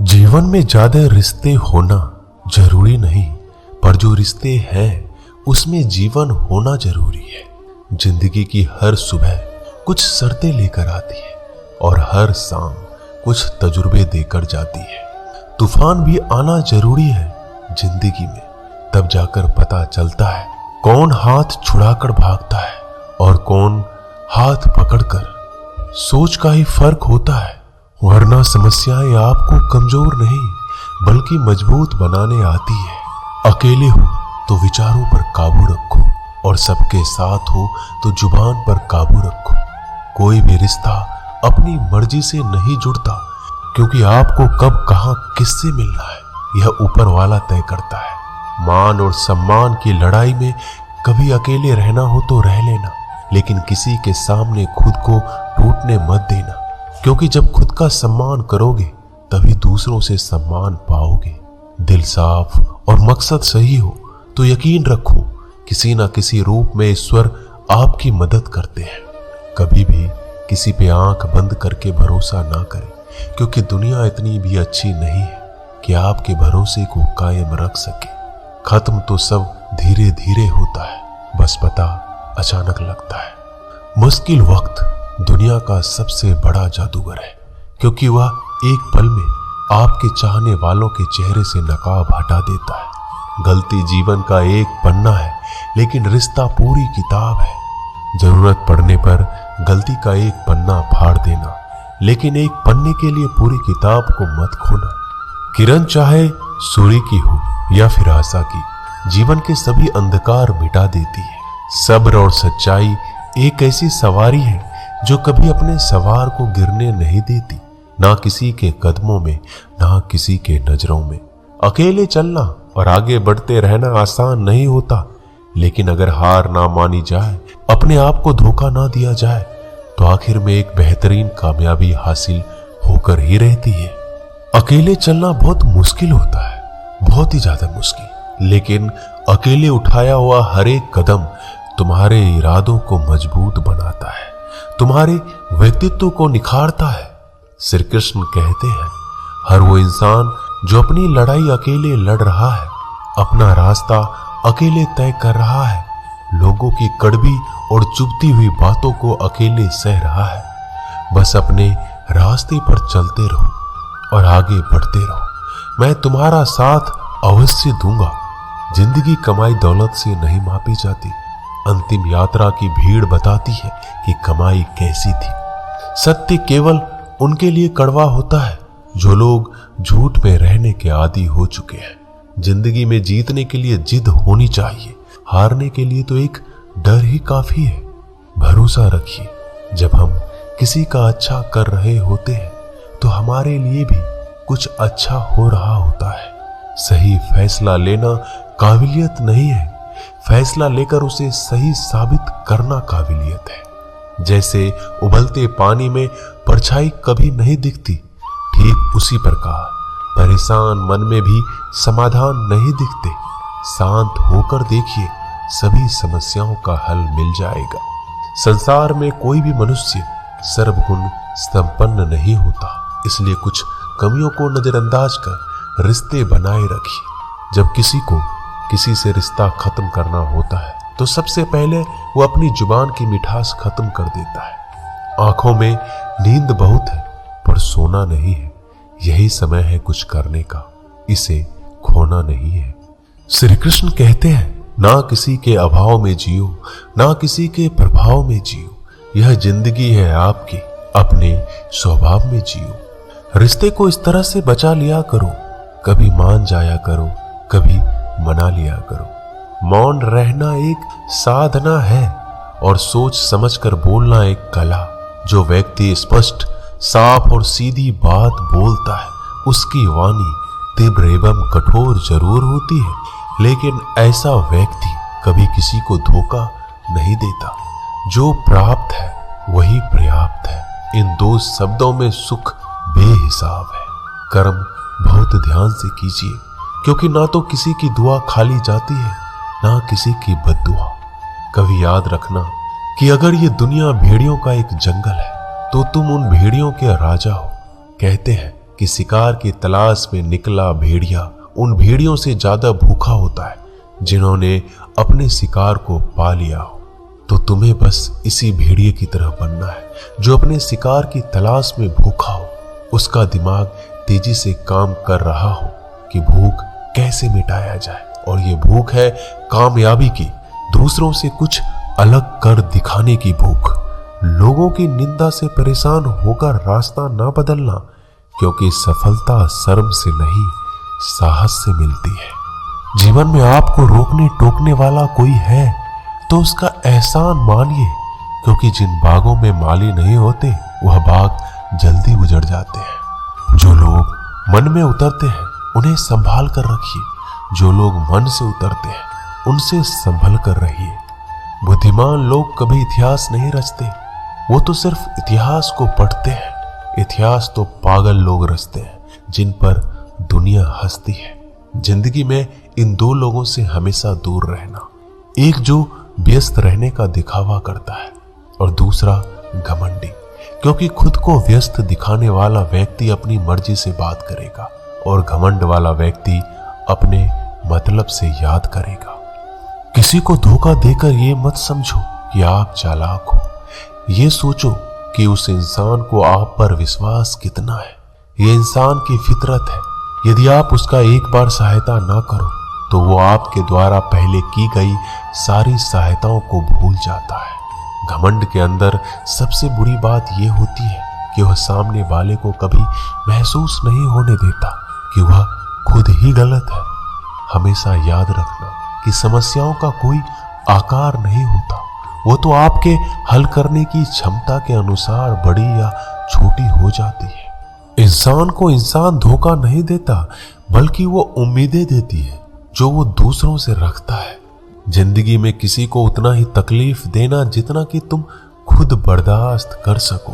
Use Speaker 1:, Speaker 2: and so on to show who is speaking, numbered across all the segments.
Speaker 1: जीवन में ज्यादा रिश्ते होना जरूरी नहीं, पर जो रिश्ते हैं उसमें जीवन होना जरूरी है। जिंदगी की हर सुबह कुछ शर्तें लेकर आती है और हर शाम कुछ तजुर्बे देकर जाती है। तूफान भी आना जरूरी है जिंदगी में, तब जाकर पता चलता है कौन हाथ छुड़ाकर भागता है और कौन हाथ पकड़कर। सोच का ही फर्क होता है, वरना समस्याएं आपको कमजोर नहीं बल्कि मजबूत बनाने आती है। अकेले हो तो विचारों पर काबू रखो और सबके साथ हो तो जुबान पर काबू रखो। कोई भी रिश्ता अपनी मर्जी से नहीं जुड़ता, क्योंकि आपको कब कहां किससे मिलना है यह ऊपर वाला तय करता है। मान और सम्मान की लड़ाई में कभी अकेले रहना हो तो रह लेना, लेकिन किसी के सामने खुद को टूटने मत देना, क्योंकि जब खुद का सम्मान करोगे तभी दूसरों से सम्मान पाओगे। दिल साफ और मकसद सही हो तो यकीन रखो किसी ना किसी रूप में ईश्वर आपकी मदद करते हैं। कभी भी किसी पे आंख बंद करके भरोसा ना करें, क्योंकि दुनिया इतनी भी अच्छी नहीं है कि आपके भरोसे को कायम रख सके। खत्म तो सब धीरे धीरे होता है, बस पता अचानक लगता है। मुश्किल वक्त दुनिया का सबसे बड़ा जादूगर है, क्योंकि वह एक पल में आपके चाहने वालों के चेहरे से नकाब हटा देता है। गलती जीवन का एक पन्ना है, लेकिन रिश्ता पूरी किताब है। जरूरत पड़ने पर गलती का एक पन्ना फाड़ देना, लेकिन एक पन्ने के लिए पूरी किताब को मत खोना। किरण चाहे सूर्य की हो या फिर आशा की, जीवन के सभी अंधकार मिटा देती है। सब्र और सच्चाई एक ऐसी सवारी है जो कभी अपने सवार को गिरने नहीं देती, ना किसी के कदमों में ना किसी के नजरों में। अकेले चलना और आगे बढ़ते रहना आसान नहीं होता, लेकिन अगर हार ना मानी जाए, अपने आप को धोखा ना दिया जाए, तो आखिर में एक बेहतरीन कामयाबी हासिल होकर ही रहती है। अकेले चलना बहुत मुश्किल होता है, बहुत ही ज्यादा मुश्किल, लेकिन अकेले उठाया हुआ हर एक कदम तुम्हारे इरादों को मजबूत बनाता है, तुम्हारे व्यक्तित्व को निखारता है। श्री कृष्ण कहते हैं, हर वो इंसान जो अपनी लड़ाई अकेले लड़ रहा है, अपना रास्ता अकेले तय कर रहा है, लोगों की कड़वी और चुभती हुई बातों को अकेले सह रहा है, बस अपने रास्ते पर चलते रहो और आगे बढ़ते रहो। मैं तुम्हारा साथ अवश्य दूंगा। जिंदगी कमाई दौलत से नहीं मापी जाती, अंतिम यात्रा की भीड़ बताती है कि कमाई कैसी थी। सत्य केवल उनके लिए कड़वा होता है जो लोग झूठ में रहने के आदी हो चुके हैं। जिंदगी में जीतने के लिए जिद होनी चाहिए, हारने के लिए तो एक डर ही काफी है। भरोसा रखिए, जब हम किसी का अच्छा कर रहे होते हैं तो हमारे लिए भी कुछ अच्छा हो रहा होता है। सही फैसला लेना काबिलियत नहीं है, फैसला लेकर उसे सही साबित करना काबिलियत है। जैसे उबलते पानी में परछाई कभी नहीं दिखती, ठीक उसी प्रकार परेशान मन में भी समाधान नहीं दिखते। शांत होकर देखिए, सभी समस्याओं का हल मिल जाएगा। संसार में कोई भी मनुष्य सर्वगुण संपन्न नहीं होता, इसलिए कुछ कमियों को नजरअंदाज कर रिश्ते बनाए रखिए। जब किसी से रिश्ता खत्म करना होता है तो सबसे पहले वो अपनी जुबान की मिठास खत्म कर देता है। आंखों में नींद बहुत है पर सोना नहीं है, यही समय है कुछ करने का, इसे खोना नहीं है। श्री कृष्ण कहते हैं, ना किसी के अभाव में जियो, ना किसी के प्रभाव में जियो। यह जिंदगी है आपकी, अपने स्वभाव में जियो। रिश्ते को इस तरह से बचा लिया करो, कभी मान जाया करो, कभी मना लिया करो। मौन रहना एक साधना है और सोच समझकर बोलना एक कला। जो व्यक्ति स्पष्ट, साफ और सीधी बात बोलता है, उसकी वाणी तीव्र एवं कठोर जरूर होती है, लेकिन ऐसा व्यक्ति कभी किसी को धोखा नहीं देता। जो प्राप्त है वही पर्याप्त है। इन दो शब्दों में सुख बेहिसाब है। कर्म बहुत ध्यान से कीजिए, क्योंकि ना तो किसी की दुआ खाली जाती है, ना किसी की बद्दुआ। कभी याद रखना कि अगर ये दुनिया भेड़ियों का एक जंगल है तो तुम उन भेड़ियों के राजा हो। कहते हैं कि शिकार की तलाश में निकला भेड़िया उन भेड़ियों से ज्यादा भूखा होता है जिन्होंने अपने शिकार को पा लिया हो। तो तुम्हें बस इसी भेड़िए की तरह बनना है जो अपने शिकार की तलाश में भूखा हो। उसका दिमाग तेजी से काम कर रहा हो कि भूख कैसे मिटाया जाए, और ये भूख है कामयाबी की, दूसरों से कुछ अलग कर दिखाने की भूख। लोगों की निंदा से परेशान होकर रास्ता ना बदलना, क्योंकि सफलता शर्म से नहीं साहस से मिलती है। जीवन में आपको रोकने टोकने वाला कोई है तो उसका एहसान मानिए, क्योंकि जिन बागों में माली नहीं होते वह बाग जल्दी उजड़ जाते हैं। जो लोग मन में उतरते हैं उन्हें संभाल कर रखिए, जो लोग मन से उतरते हैं उनसे संभल कर रहिए। बुद्धिमान लोग कभी इतिहास नहीं रचते, वो तो सिर्फ इतिहास को पढ़ते हैं। इतिहास तो पागल लोग रचते हैं जिन पर दुनिया हंसती है। जिंदगी में इन दो लोगों से हमेशा दूर रहना, एक जो व्यस्त रहने का दिखावा करता है और दूसरा घमंडी, क्योंकि खुद को व्यस्त दिखाने वाला व्यक्ति अपनी मर्जी से बात करेगा और घमंड वाला व्यक्ति अपने मतलब से याद करेगा। किसी को धोखा देकर ये मत समझो कि आप चालाक हो, ये सोचो कि उस इंसान को आप पर विश्वास कितना है। ये इंसान की फितरत है, यदि आप उसका एक बार सहायता ना करो तो वो आपके द्वारा पहले की गई सारी सहायताओं को भूल जाता है। घमंड के अंदर सबसे बुरी बात यह होती है कि वह सामने वाले को कभी महसूस नहीं होने देता कि वह खुद ही गलत है। हमेशा याद रखना कि समस्याओं का कोई आकार नहीं होता, वो तो आपके हल करने की क्षमता के अनुसार बड़ी या छोटी हो जाती है। इंसान को इंसान धोखा नहीं देता, बल्कि वो उम्मीदें देती है जो वो दूसरों से रखता है। जिंदगी में किसी को उतना ही तकलीफ देना जितना कि तुम खुद बर्दाश्त कर सको,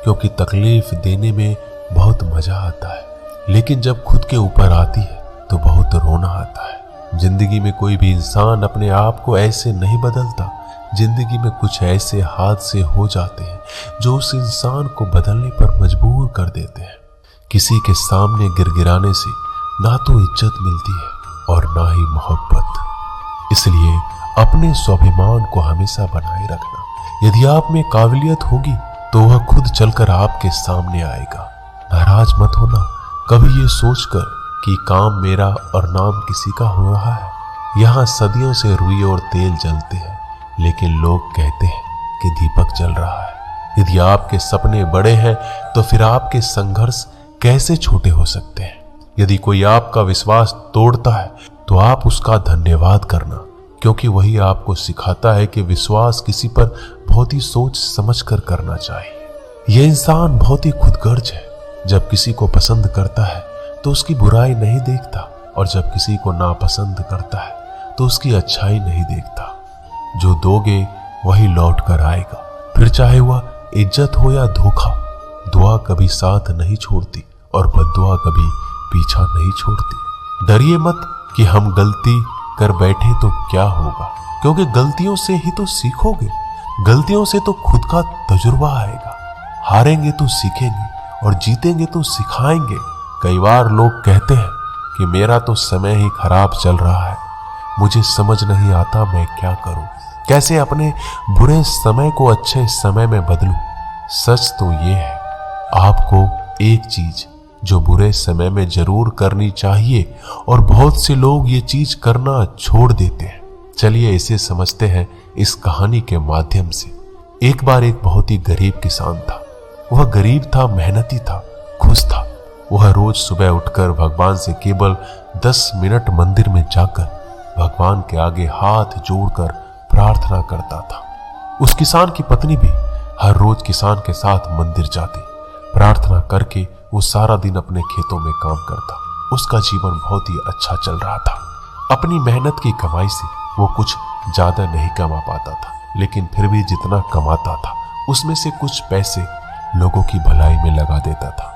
Speaker 1: क्योंकि तकलीफ देने में बहुत मजा आता है, लेकिन जब खुद के ऊपर आती है तो बहुत रोना आता है। जिंदगी में कोई भी इंसान अपने आप को ऐसे नहीं बदलता। जिंदगी में कुछ ऐसे हादसे हो जाते हैं जो उस इंसान को बदलने पर मजबूर कर देते हैं। किसी के सामने गिड़गिड़ाने से ना तो इज्जत मिलती है और ना ही मोहब्बत। इसलिए अपने स्वाभिमान को हमेशा बनाए रखना। यदि आप में काबिलियत होगी तो वह खुद चलकर आपके सामने आएगा। नाराज मत होना कभी ये सोचकर कि काम मेरा और नाम किसी का हो रहा है। यहाँ सदियों से रुई और तेल जलते हैं, लेकिन लोग कहते हैं कि दीपक जल रहा है। यदि आपके सपने बड़े हैं तो फिर आपके संघर्ष कैसे छोटे हो सकते हैं। यदि कोई आपका विश्वास तोड़ता है तो आप उसका धन्यवाद करना, क्योंकि वही आपको सिखाता है कि विश्वास किसी पर बहुत ही सोच समझ कर करना चाहिए। यह इंसान बहुत ही खुदगर्ज है। जब किसी को पसंद करता है तो उसकी बुराई नहीं देखता, और जब किसी को नापसंद करता है तो उसकी अच्छाई नहीं देखता। जो दोगे वही लौट कर आएगा, फिर चाहे वह इज्जत हो या धोखा। दुआ कभी साथ नहीं छोड़ती और बद्दुआ कभी पीछा नहीं छोड़ती। डरिए मत कि हम गलती कर बैठे तो क्या होगा, क्योंकि गलतियों से ही तो सीखोगे। गलतियों से तो खुद का तजुर्बा आएगा। हारेंगे तो सीखेंगे और जीतेंगे तो सिखाएंगे। कई बार लोग कहते हैं कि मेरा तो समय ही खराब चल रहा है, मुझे समझ नहीं आता मैं क्या करूं, कैसे अपने बुरे समय को अच्छे समय में बदलूं। सच तो ये है, आपको एक चीज जो बुरे समय में जरूर करनी चाहिए, और बहुत से लोग ये चीज करना छोड़ देते हैं। चलिए इसे समझते हैं इस कहानी के माध्यम से। एक बार एक बहुत ही गरीब किसान था। वह गरीब था, मेहनती था, खुश था। वह रोज सुबह उठकर भगवान से केवल 10 मिनट मंदिर में जाकर भगवान के आगे हाथ जोड़कर प्रार्थना करता था। उस किसान की पत्नी भी हर रोज किसान के साथ मंदिर जाती। प्रार्थना करके वो सारा दिन अपने खेतों में काम करता। उसका जीवन बहुत ही अच्छा चल रहा था। अपनी मेहनत की कमाई से वो कुछ ज्यादा नहीं कमा पाता था, लेकिन फिर भी जितना कमाता था उसमें से कुछ पैसे लोगों की भलाई में लगा देता था।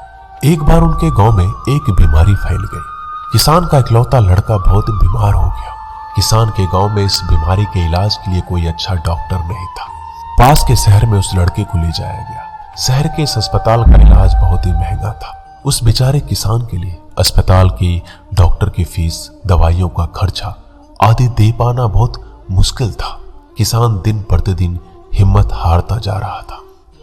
Speaker 1: एक बार उनके गांव में एक बीमारी फैल गई। किसान का इकलौता लड़का बहुत बीमार हो गया। किसान के गांव में इस बीमारी के इलाज के लिए कोई अच्छा डॉक्टर नहीं था। पास के शहर में उस लड़के को ले जाया गया। शहर के इस अस्पताल का इलाज बहुत ही महंगा था। उस बेचारे किसान के लिए अस्पताल की, डॉक्टर की फीस, दवाइयों का खर्चा आदि दे पाना बहुत मुश्किल था। किसान दिन प्रतिदिन हिम्मत हारता जा रहा था।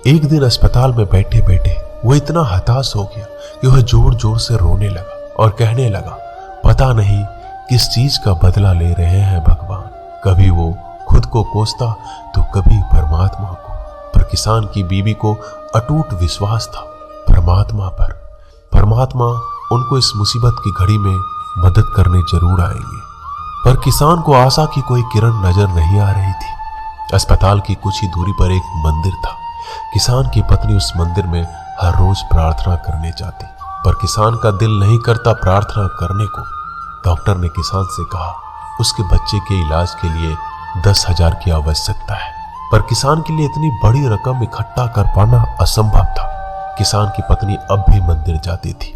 Speaker 1: एक दिन अस्पताल में बैठे बैठे वो इतना हताश हो गया कि वह जोर जोर से रोने लगा और कहने लगा, पता नहीं किस चीज का बदला ले रहे हैं भगवान। कभी वो खुद को कोसता तो कभी परमात्मा को। पर किसान की बीवी को अटूट विश्वास था परमात्मा पर। परमात्मा उनको इस मुसीबत की घड़ी में मदद करने जरूर आएंगे। पर किसान को आशा की कोई किरण नजर नहीं आ रही थी। अस्पताल की कुछ ही दूरी पर एक मंदिर था। किसान की पत्नी उस मंदिर में हर रोज प्रार्थना करने जाती, पर किसान का दिल नहीं करता प्रार्थना करने को। डॉक्टर ने किसान से कहा उसके बच्चे के इलाज के लिए 10,000 की आवश्यकता है, पर किसान के लिए इतनी बड़ी रकम इकट्ठा कर पाना असंभव था। किसान की पत्नी अब भी मंदिर जाती थी।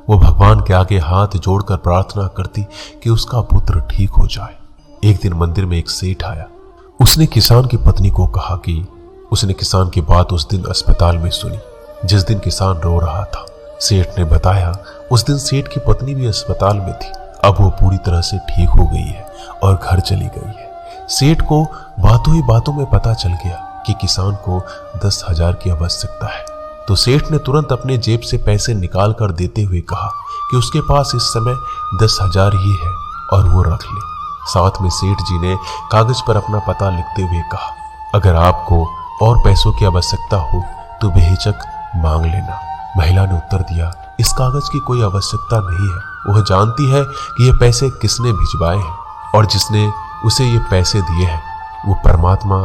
Speaker 1: वो भगवान के आगे हाथ जोड़कर प्रार्थना करती कि उसका पुत्र ठीक हो जाए। एक दिन मंदिर में एक सेठ आया। उसने किसान की पत्नी को कहा कि उसने किसान की बात उस दिन अस्पताल में सुनी जिस दिन किसान रो रहा था। सेठ ने बताया उस दिन सेठ की पत्नी भी अस्पताल में थी। अब वो पूरी तरह से ठीक हो गई है और घर चली गई है। सेठ को बातों ही बातों में पता चल गया कि किसान को 10,000 की आवश्यकता है, तो सेठ ने तुरंत अपने जेब से पैसे निकाल कर देते हुए कहा कि उसके पास इस समय 10,000 ही है और वो रख ले। साथ में सेठ जी ने कागज पर अपना पता लिखते हुए कहा, अगर आपको और पैसों की आवश्यकता हो तो बेहिचक मांग लेना। महिला ने उत्तर दिया, इस कागज की कोई आवश्यकता नहीं है। वह जानती है कि ये पैसे किसने भिजवाए हैं और जिसने उसे ये पैसे दिए हैं वो परमात्मा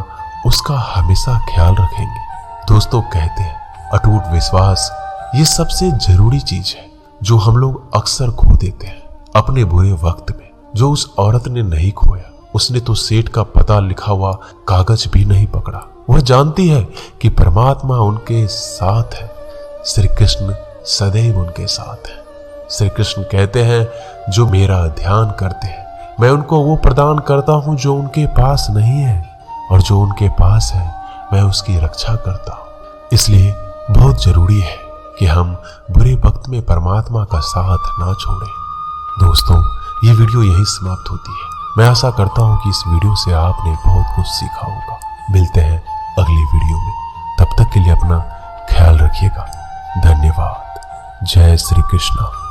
Speaker 1: उसका हमेशा ख्याल रखेंगे। दोस्तों, कहते हैं अटूट विश्वास ये सबसे जरूरी चीज है जो हम लोग अक्सर खो देते हैं अपने बुरे वक्त में। जो उस औरत ने नहीं खोया, उसने तो सेठ का पता लिखा हुआ कागज भी नहीं पकड़ा। वह जानती है कि परमात्मा उनके साथ है। श्री कृष्ण सदैव उनके साथ है। श्री कृष्ण कहते हैं, जो मेरा ध्यान करते हैं मैं उनको वो प्रदान करता हूं जो उनके पास नहीं है, और जो उनके पास है मैं उसकी रक्षा करता हूं। इसलिए बहुत जरूरी है कि हम बुरे वक्त में परमात्मा का साथ ना छोड़ें। दोस्तों, ये वीडियो यहीं समाप्त होती है। मैं आशा करता हूं कि इस वीडियो से आपने बहुत कुछ सीखा होगा। मिलते हैं अगली वीडियो में। तब तक के लिए अपना ख्याल रखिएगा। धन्यवाद। जय श्री कृष्ण।